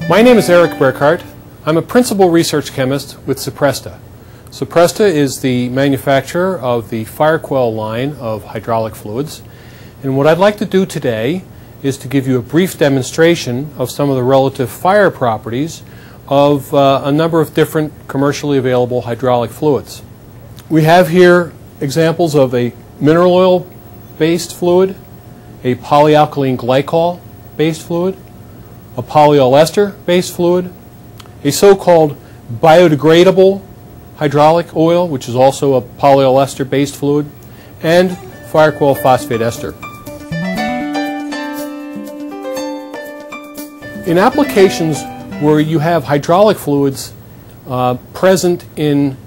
My name is Eric Burkhardt. I'm a principal research chemist with Sopresta. Sopresta is the manufacturer of the FireQuell line of hydraulic fluids. And what I'd like to do today is to give you a brief demonstration of some of the relative fire properties of a number of different commercially available hydraulic fluids. We have here examples of a mineral oil based fluid, a polyalkylene glycol based fluid, a polyol ester based fluid, a so-called biodegradable hydraulic oil, which is also a polyol ester based fluid, and FireQuell phosphate ester. In applications where you have hydraulic fluids present in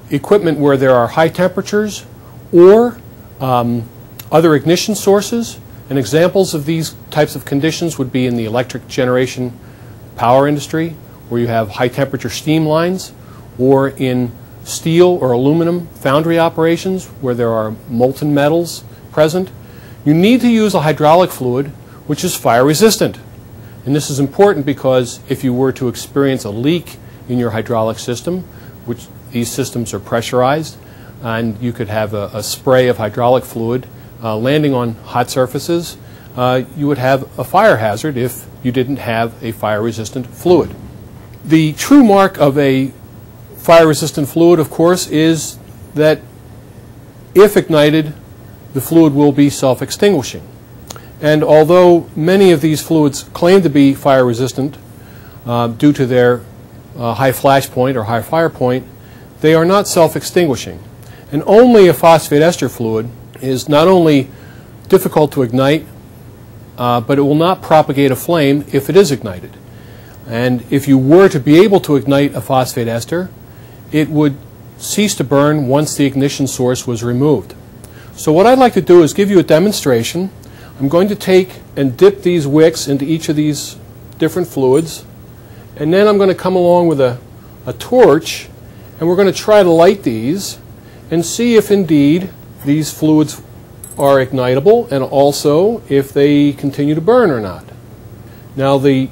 equipment where there are high temperatures or other ignition sources, and examples of these types of conditions would be in the electric generation power industry, where you have high temperature steam lines, or in steel or aluminum foundry operations where there are molten metals present. You need to use a hydraulic fluid which is fire resistant. And this is important because if you were to experience a leak in your hydraulic system, which these systems are pressurized, and you could have a spray of hydraulic fluid landing on hot surfaces, you would have a fire hazard if you didn't have a fire-resistant fluid. The true mark of a fire-resistant fluid, of course, is that if ignited, the fluid will be self-extinguishing. And although many of these fluids claim to be fire-resistant due to their high flash point or high fire point, they are not self-extinguishing. And only a phosphate ester fluid is not only difficult to ignite, but it will not propagate a flame if it is ignited. And if you were to be able to ignite a phosphate ester, it would cease to burn once the ignition source was removed. So what I'd like to do is give you a demonstration. I'm going to take and dip these wicks into each of these different fluids, and then I'm going to come along with a torch, and we're going to try to light these and see if indeed these fluids are ignitable and also if they continue to burn or not. Now, the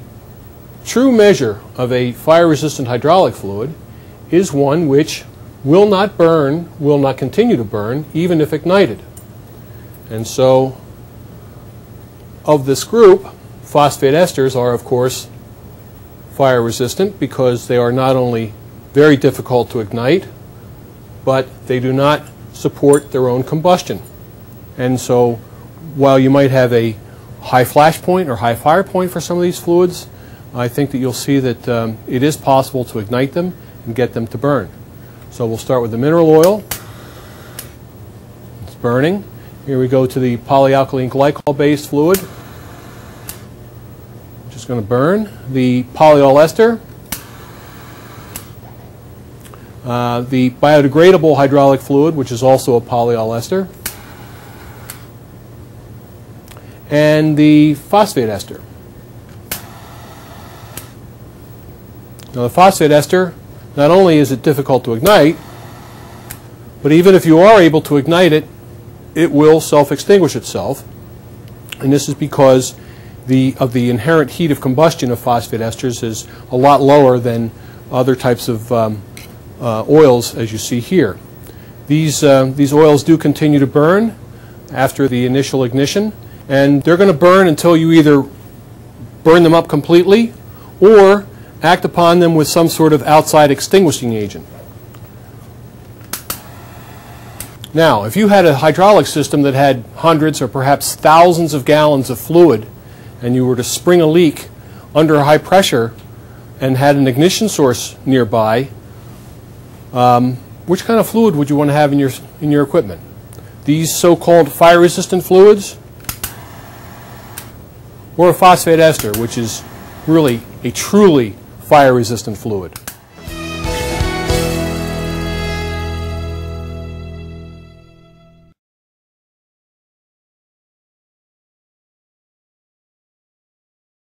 true measure of a fire-resistant hydraulic fluid is one which will not burn, will not continue to burn, even if ignited. And so, of this group, phosphate esters are, of course, fire-resistant because they are not only very difficult to ignite, but they do not support their own combustion. And so, while you might have a high flash point or high fire point for some of these fluids, I think that you'll see that it is possible to ignite them and get them to burn. So we'll start with the mineral oil. It's burning. Here we go to the polyalkylene glycol-based fluid, which is going to burn. The polyol ester, the biodegradable hydraulic fluid, which is also a polyol ester, and the phosphate ester. Now, the phosphate ester, not only is it difficult to ignite, but even if you are able to ignite it, it will self-extinguish itself. And this is because of the inherent heat of combustion of phosphate esters is a lot lower than other types of oils, as you see here. These oils do continue to burn after the initial ignition, and they're going to burn until you either burn them up completely or act upon them with some sort of outside extinguishing agent. Now, if you had a hydraulic system that had hundreds or perhaps thousands of gallons of fluid, and you were to spring a leak under high pressure and had an ignition source nearby, which kind of fluid would you want to have in your equipment? These so-called fire-resistant fluids, or a phosphate ester, which is really a truly fire-resistant fluid?